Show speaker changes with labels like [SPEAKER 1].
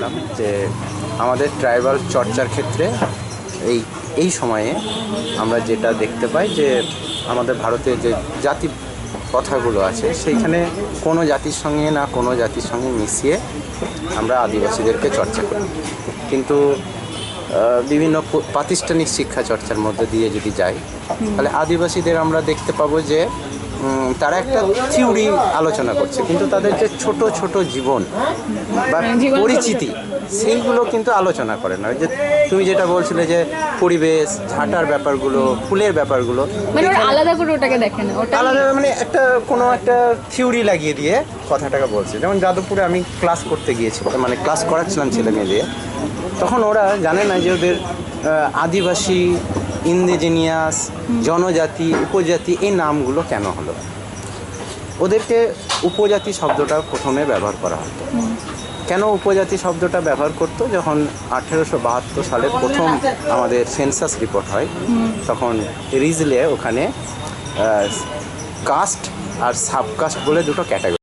[SPEAKER 1] বলছিলাম যে আমাদের ট্রাইবাল চর্চার ক্ষেত্রে এই সময়ে আমরা যেটা দেখতে পাই যে আমাদের ভারতে যে জাতি কথাগুলো আছে সেইখানে কোনো জাতির সঙ্গে না কোনো জাতির সঙ্গে মিশিয়ে আমরা আদিবাসীদেরকে চর্চা করি। কিন্তু বিভিন্ন প্রাতিষ্ঠানিক শিক্ষা চর্চার মধ্যে দিয়ে যদি যাই তাহলে আদিবাসীদের আমরা দেখতে পাবো যে তারা একটা থিওরি আলোচনা করছে, কিন্তু তাদের যে ছোট ছোট জীবন বা পরিচিতি সেইগুলো কিন্তু আলোচনা করে না। ওই যে তুমি যেটা বলছিলে যে পরিবেশ, ঝাঁটার ব্যাপারগুলো, ফুলের ব্যাপারগুলো
[SPEAKER 2] মানে ওরা আলাদা করে ওটাকে দেখে না, ওটা
[SPEAKER 1] আলাদা মানে একটা কোনো একটা থিওরি লাগিয়ে দিয়ে কথাটাকে বলছে। যেমন যাদবপুরে আমি ক্লাস করতে গিয়েছিলাম, মানে ক্লাস করাচ্ছিলাম ছেলে মেয়ে দিয়ে, তখন ওরা জানে না যে ওদের আদিবাসী, ইন্ডিজিনিয়াস, জনজাতি, উপজাতি এই নামগুলো কেন হলো। ওদেরকে উপজাতি শব্দটা প্রথমে ব্যবহার করা হতো। কেন উপজাতি শব্দটা ব্যবহার করতো? যখন 1872 সালে প্রথম আমাদের সেন্সাস রিপোর্ট হয়, তখন রিজলে ওখানে কাস্ট আর সাবকাস্ট বলে দুটো ক্যাটাগরি